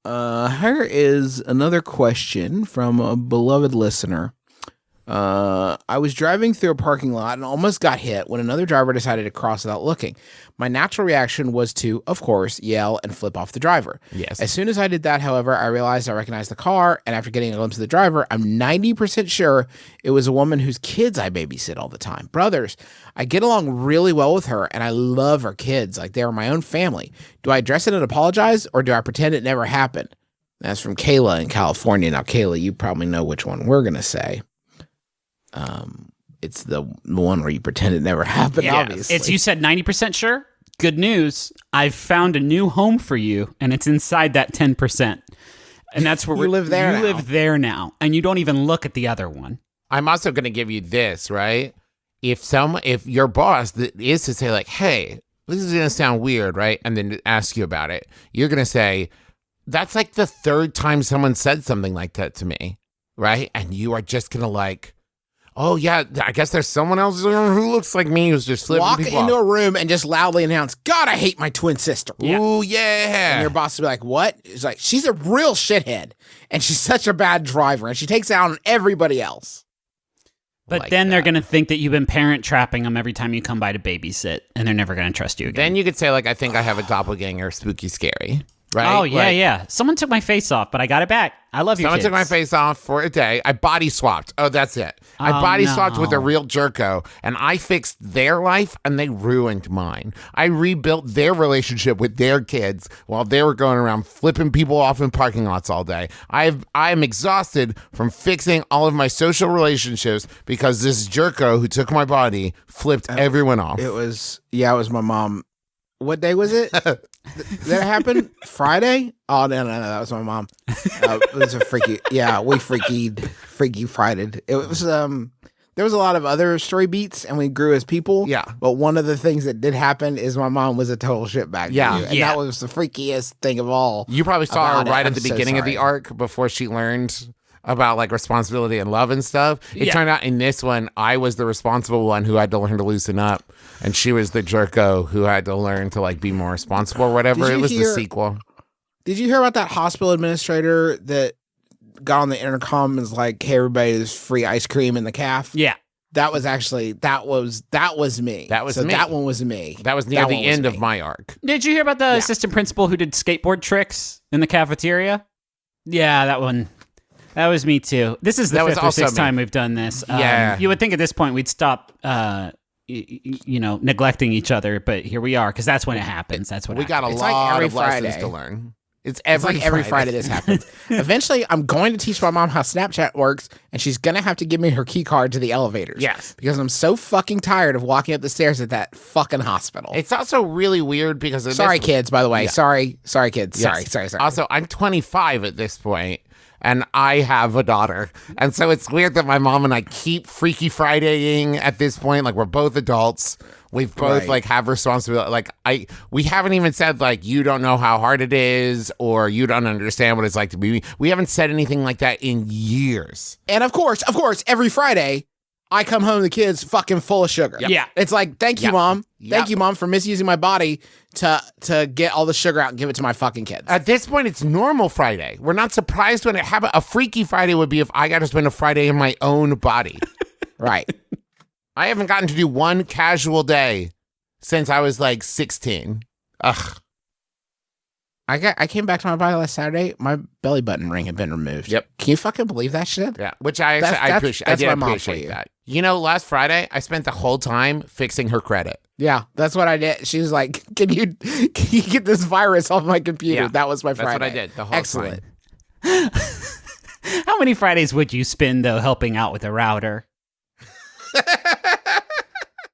Here is another question from a beloved listener. I was driving through a parking lot and almost got hit when another driver decided to cross without looking. My natural reaction was to, of course, yell and flip off the driver. Yes. As soon as I did that, however, I realized I recognized the car, and after getting a glimpse of the driver, I'm 90% sure it was a woman whose kids I babysit all the time. Brothers, I get along really well with her, and I love her kids like they are my own family. Do I address it and apologize, or do I pretend it never happened? That's from Kayla in California. Now, Kayla, you probably know which one we're going to say. It's the one where you pretend it never happened, obviously. It's, you said 90% sure? Good news. I've found a new home for you, and it's inside that 10%. And that's where you live there now. You live there now, and you don't even look at the other one. I'm also going to give you this, right? If your boss is to say like, hey, this is going to sound weird, right? And then ask you about it, you're going to say, that's like the third time someone said something like that to me, right? And you are just going to like, oh, yeah, I guess there's someone else who looks like me who's just flipping people into off. a room and just loudly announce, God, I hate my twin sister. Yeah. Ooh, yeah. And your boss will be like, what? It's like, she's a real shithead, and she's such a bad driver, and she takes it out on everybody else. But like then they're going to think that you've been parent trapping them every time you come by to babysit, and they're never going to trust you again. Then you could say, like, I think I have a doppelganger, spooky, scary. Right? Oh, yeah, yeah. Someone took my face off, but I got it back. I love you. Someone took my face off for a day. I body swapped. Oh, that's it. I body swapped with a real jerko, and I fixed their life, and they ruined mine. I rebuilt their relationship with their kids while they were going around flipping people off in parking lots all day. I am exhausted from fixing all of my social relationships because this jerko who took my body flipped everyone off. It was my mom. What day was it? That happened? Friday? Oh, no, that was my mom. It was a freaky, we freaky Friday. It was, there was a lot of other story beats, and we grew as people. Yeah. But one of the things that did happen is my mom was a total shitbag. Yeah. And that was the freakiest thing of all. You probably saw her right at the so beginning of the arc before she learned about like responsibility and love and stuff. It turned out in this one, I was the responsible one who had to learn to loosen up, and she was the jerko who had to learn to like be more responsible or whatever. It was the sequel. Did you hear about that hospital administrator that got on the intercom and was like, hey, everybody, there's free ice cream in the calf? Yeah. That was actually, that was me. That was me. That one was me. That was near the end of my arc. Did you hear about the assistant principal who did skateboard tricks in the cafeteria? Yeah, that one. That was me too. This is the fifth or sixth time we've done this. You would think at this point we'd stop, neglecting each other, but here we are because that's when it happens. That's what we got a lot of lessons to learn. It's every Friday this happens. Eventually, I'm going to teach my mom how Snapchat works, and she's going to have to give me her key card to the elevators. Yes. Because I'm so fucking tired of walking up the stairs at that fucking hospital. It's also really weird because of Sorry, kids, by the way. Yeah. Sorry, kids. Yes. Sorry. Also, I'm 25 at this point, and I have a daughter. And so it's weird that my mom and I keep Freaky Fridaying at this point. Like, we're both adults. We've both like have responsibility. Like we haven't even said like, you don't know how hard it is, or you don't understand what it's like to be me. We haven't said anything like that in years. And of course, every Friday, I come home to the kids fucking full of sugar. Yep. Yeah. It's like, thank you, Mom. Thank you, Mom, for misusing my body to get all the sugar out and give it to my fucking kids. At this point, it's normal Friday. We're not surprised when it happens. A Freaky Friday would be if I got to spend a Friday in my own body. Right. I haven't gotten to do one casual day since I was like 16. Ugh. I came back to my body last Saturday. My belly button ring had been removed. Yep. Can you fucking believe that shit? Yeah. Which I appreciate. I did appreciate that. You know, last Friday I spent the whole time fixing her credit. Yeah, that's what I did. She was like, "Can you get this virus off my computer?" Yeah, that was my Friday. That's what I did the whole Excellent. time. How many Fridays would you spend though helping out with a router?